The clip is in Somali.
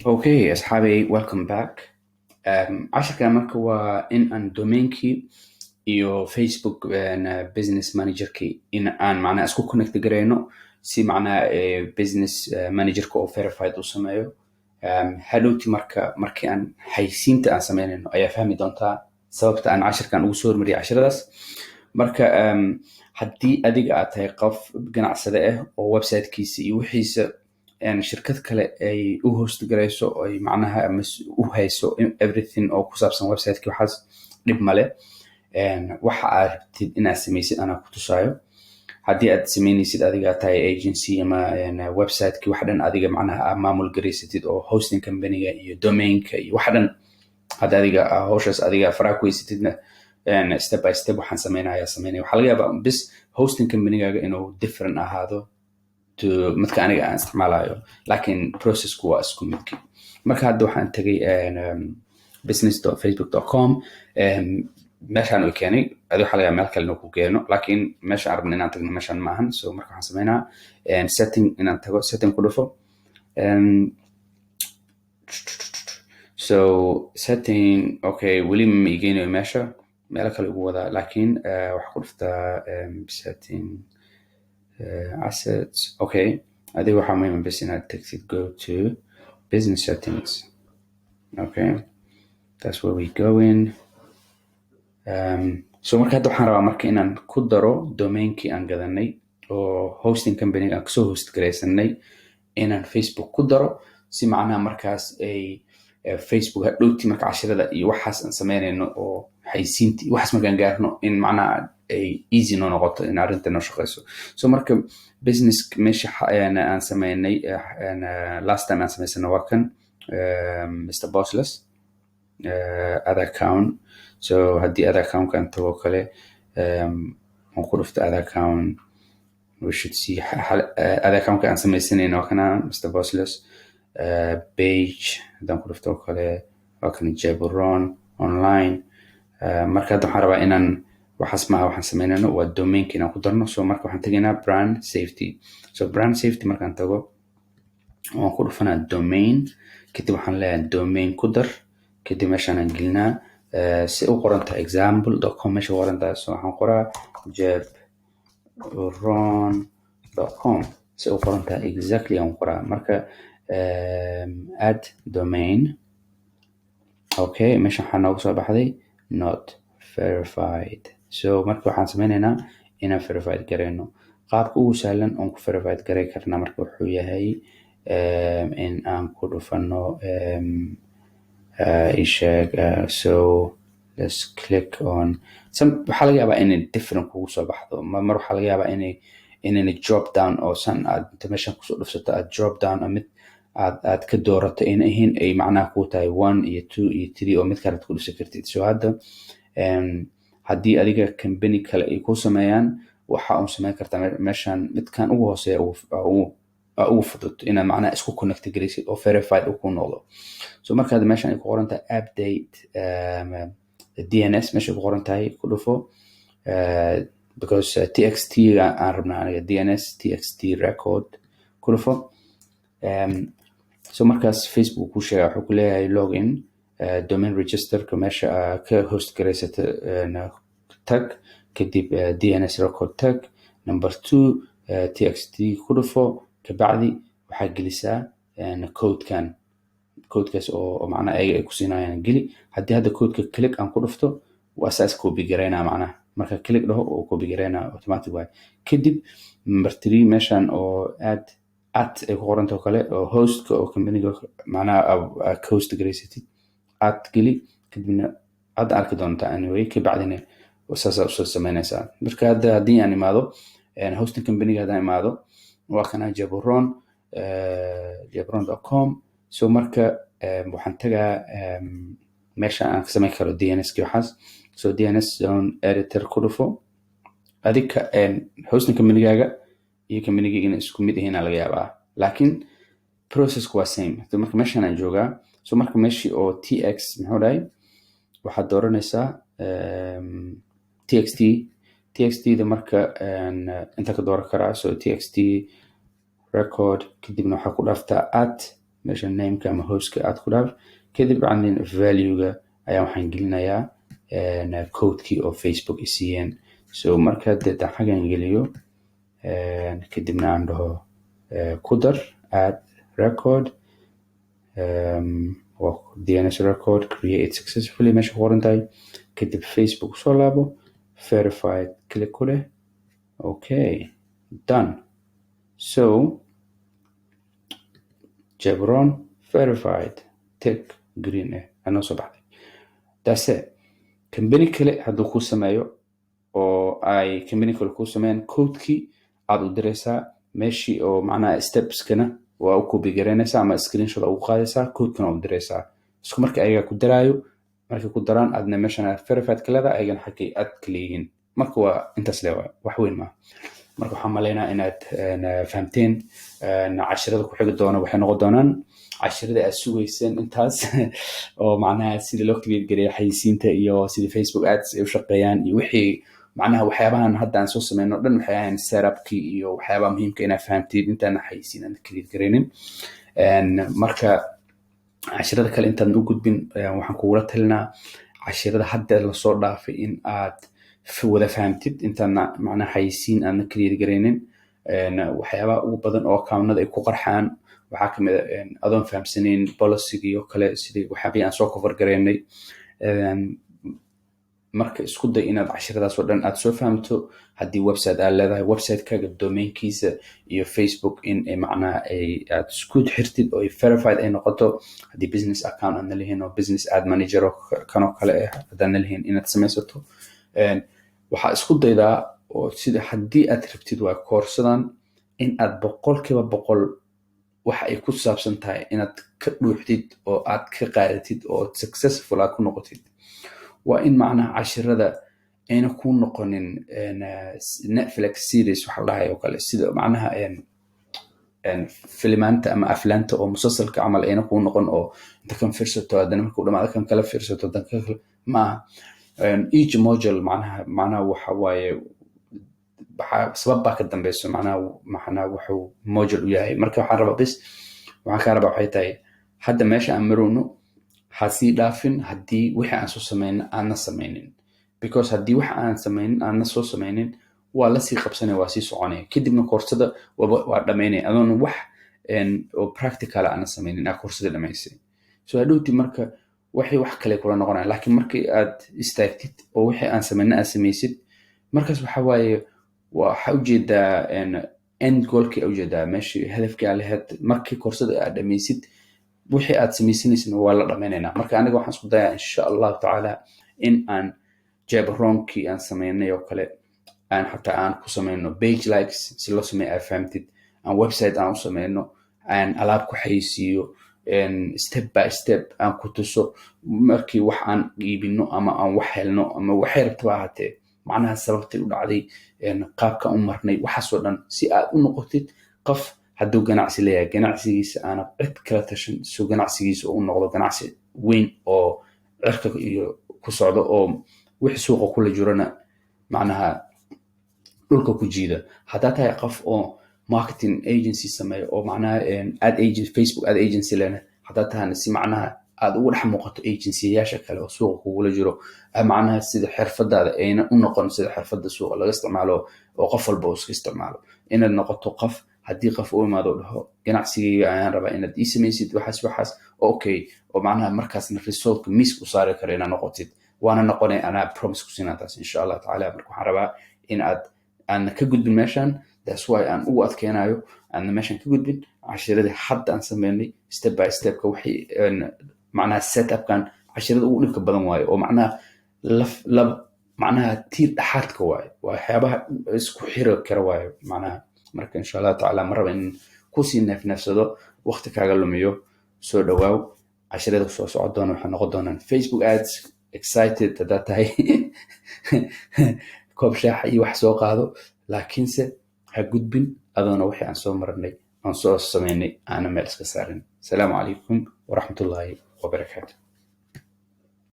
Okay, asxaabey, welcome back. Casharkan marka waa in aan domainkii iyo Facebook business managerkii in aan macnaha isku connect gareyno si macnaha business managerka oo verified u sameeyo. Hadhowti markii aan xaysiinta aan sameynayno ayaa fahmi doontaa sababta aan casharkan ugu soo hormariyay casharadaas. Marka haddii adiga aad tahay qof ganacsade ah oo websitekiisa iyo wixiisa shirkad kale ay u host gareyso oo ay macnaha u hayso everything oo ku saabsan website-ki waxaas dhib male. waxa aad rabtid inaad samaysid anaa ku tusaayo. haddii aad samaynaysid adiga tahay agency ama website-ki wax dhan adiga macnaha maamul gareysatid oo hosting company-ga iyo domain-ka iyo wax dhan hadda adiga hawshaas adiga faraha ku haysatidna step by step waxaan sameynaya waxaa laga yaabaa bis hosting company-gaaga inuu different ahaado midka aniga aan isticmaalayo laakiin processku waa isku midkii. marka hadda waxaan tagay business.facebook.com meeshaan u keenay adiga waxaa laga yaabaa meel kale inuu ku keeno laakiin meeshaan rabna inaan tagno meeshaan maahan. So marka waxaan sameynaa setting inaan tago setting ku dhufo. So setting okay weli ma igeynayo meesha meelo kale ugu wadaa laakiin waxaa ku dhuftaa setting assets. Okay, adiga waxaa muhiim bas inaad tagtid go to business settings. Okay, that's where we go in. So marka hadda waxaan rabaa marka inaan ku daro domainkii aan gadanay oo hosting company aan kasoo host gareysanay inaan Facebook ku daro si macnaha markaas ay Facebook hadhowti marka casharada iyo waxaas aan sameynayno oo xaysiintii waxaas markaan gaarno in macnaha ay easy noo noqoto in arrinta noo shaqeyso. So marka business meesha aan sameynay last time aan sameysana waa kan Mr. Bossless ad account. So haddii ad account kan tago kale aan ku dhufto ad account we should see ad account aan sameysanayno waa kana Mr. Bossless page haddaan ku dhufto kale waa kan Jaburon online. marka hadda waxaan rabaa inaan waxaas maaha waxaan sameynayno waa domainka inaan ku darno. So marka waxaan tegaynaa brand safety. So brand safety markaan tago waan ku dhufanaa domain kadib waxaan leeyahay domain ku dar kadib meeshaan aan gelinaa si u qorantahay example.com meesha qorantahay. So waxaan qoraa jaburon.com si u qorantahay exactly aan qoraa marka add domain. Okay, meesha waxaa noogu soo baxday not verified. So marka waxaan sameynaynaa inaan verified gareyno. qaabka ugu sahlan oon ku verified garey karna marka wuxuu yahay in aan ku dhufano so let's click on waxaa laga yaabaa inay different kugu soo baxdo mar waxaa laga yaabaa inay drop down oo san aad inta meeshan kusoo dhufsato aad drop down mid aad ka doorato in ahayn ay macnaha ku tahay 1 iyo 2 iyo 3 oo mid kale aad ku dhufsan kartid. So hadda haddii adiga company kale ay ku sameeyaan waxa uu sameyn kartaa meeshan midkan ugu hooseeya ugu fudud inaad macnaha isku connect gareysid oo verified u ku noqdo. So marka hadda meeshan ay ku qoran tahay update DNS meesha ku qoran tahay ku dhufo because txt aan rabnaa aniga DNS txt record ku dhufo. So markaas Facebook ku sheega wuxuu ku leeyahay login domain register ka meesha ka host gareysata tag kadib DNS record tag number 2 txt ku dhufo kabacdi waxaa gelisaa codekaas oo macnaha ay ku siinayaan geli. haddii hadda codeka click aan ku dhufto waa saas copy gareynaa macnaha marka click dhaho oo copy gareynaa automatic way. kadib number 3 meeshan oo add ay ku qoranto kale oo hostka oo company-ga macnaha host gareysatid add geli kadibna aad arki doontaa anyway kabacdina saas u sameynaysaa. marka hadda haddii aan imaado hosting company-ga haddaan imaado waa kana jaburon.com. so marka waxaan tagaa meesha aan ka sameyn karo DNS-ki waxaas. so DNS zone editor ku dhufo adika hosting company-gaaga iyo company-gaaga isku mid yihiin laga yaabaa laakiin processku waa same. so marka meeshaan aan joogaa. so marka meeshii oo tx muxuu dhahay waxaad dooranaysaa txt da marka inta ka dooran karaa. so txt record kadibna waxaa ku dhaftaa meesha nameka ama hostka aad ku dhaaf kadib bacdin valuega ayaa waxaan gelinayaa codekii oo Facebook isiiyeen so marka deetan xagan geliyo kadibna aan dhaho ku dar add record DNS record create successfully meesha ku qoran tahay kadib Facebook soo laabo verified click ku leh okay done so Chevron verified tick green anoo soo baxday that's it company kale hadduu ku sameeyo oo ay company kale ku sameeyaan codekii aad u diraysaa meeshii oo macnaha stepskana waa u copy garaynaysaa ama screenshot ugu qaadaysaa codekana u diraysaa isku marka ayaga ku daraayo markay ku daraan aadna meeshana verified ka leedahay ayagana xagay aad ka leeyihiin marka waa intaas leewaay wax weyn maaha marka waxaan malaynaa inaad fahamteen casharada ku xigi doona waxay noqon doonaan casharada aad sugayseen intaas oo macnaha sida loo create gareeyo xayisiinta iyo sida Facebook ads ay u shaqeeyaan iyo wixii macnaha waxyaabahan hadda aan soo sameyno dhan waxay ahayn setupkii iyo waxyaabaha muhiimka inaad fahamtiin intaan xayisiin aan create gareynin marka casharada kale intaan u gudbin waxaan kugula talinaa casharada hadda lasoo dhaafay in aad wada fahamtid intaan macnaha xayisiin aan create gareynin waxyaabaha ugu badan oo accountnada ay ku qarxaan waxaa kamid ah adoon fahamsanayn policy oo kale sidii waxyaabihii aan soo cover gareynay marka isku day inaad casharadaas oo dhan aad soo fahamto haddii website aad leedahay website-kaaga domainkiisa iyo Facebook in macnaha aad isku xirtid oo verified ay noqoto haddii business account aadna lehiin oo business ad manager oo kanoo kale ah haddaadna lehiin inaad samaysato waxaa isku daydaa oo sida haddii aad rabtid waa koorsadan in aad 100% waxa ay ku saabsan tahay inaad ka dhuuxdid oo aad ka qaadatid oo successful aad ku noqotid waa in macnaha casharada ayna ku noqonin Netflix series waxa la dhahay oo kale sida macnaha filmaanta ama aflaanta oo musalsalka camal ayna ku noqon oo inta kan fiirsato hadana markuu dhamaado kan kala fiirsato dan kale ma each module macnaha waxa waaye sabab baa ka dambayso macnaha wuxuu module u yahay marka waxaan rabaa bis waxaan ka rabaa waxay tahay hadda meesha aan marayno hasii dhaafin haddii wixii aan soo sameeyna aan sameynin because haddii wax aan sameynin aan soo sameynin waa la sii qabsanay waa sii soconay kadibna koorsada waa dhameynay adoon wax oo practical aan sameynin koorsada dhameysay so hadhowti marka waxay wax kale kula noqonayaan laakiin markii aad istaagtid oo wixii aan sameyna aad sameysid markaas waxa waaye waxa ujeedaa end goalkii ujeedaa meeshii hadafkii aad lahayd markii koorsada aad dhameysid wixii aad sameysanaysid waa la dhameynayna marka aniga waxaan isku dayaa insha Allah taala in aan jabronkii aan sameynay oo kale aan xataa aan ku sameyno page likes si loo sameeyo aad fahamtid aan website aan u sameyno aan alaab ku xayisiiyo step by step aan ku tuso markii wax aan iibino ama aan wax helno ama waxay rabtaa ahaatee macnaha sababtay u dhacday qaabka u marnay waxaasoo dhan si aad u noqotid qof hadduu ganacsi leeyahay ganacsigiisa aana cid kala tashan soo ganacsigiisa u noqdo ganacsi weyn oo cirka iyo ku socdo oo wixii suuqa kula jirana macnaha dhulka ku jiida haddaa tahay qof oo marketing agency sameeyo oo macnaha ad agency Facebook ad agency lena haddaa tahana si macnaha aad ugu dhex muuqato agency-yaasha kale oo suuqa kugula jiro macnaha sida xirfadaada ayna u noqon sida xirfada suuqa laga isticmaalo oo qof walba uu iska isticmaalo inaad noqoto qof haddii qof uu imaado dhaho ganacsigayga ayaan rabaa inaad ii samaysid waxaas okay oo macnaha markaasna resultka miis u saari karo inaad noqotid waana noqonay anaa promise ku siinaa taas insha Allah taala marka waxaan rabaa in aan ka gudbin meeshan that's why aan ugu adkeenayo aan meeshan ka gudbin cashiradii hadda aan sameynay step by step ka wixii macnaha setup kan cashirada ugu dhibka badan waayo oo macnaha tiir dhaxaadka waayo waxyaabaha isku xiri kara waayo macnaha marka insha Allah taala maraba in ku sii nafsado waqti kaaga lumiyo soo dhawaaw cashirada soo socodona waxaan noqon doonaan Facebook ads excited hadaa tahay koob shaax iyo wax soo qaado laakiinse ha gudbin adoona wixii aan soo marnay aan soo sameynay aana meel iska saarin. Salaamu calaykum waraxmatullaahi wabarakaatuh.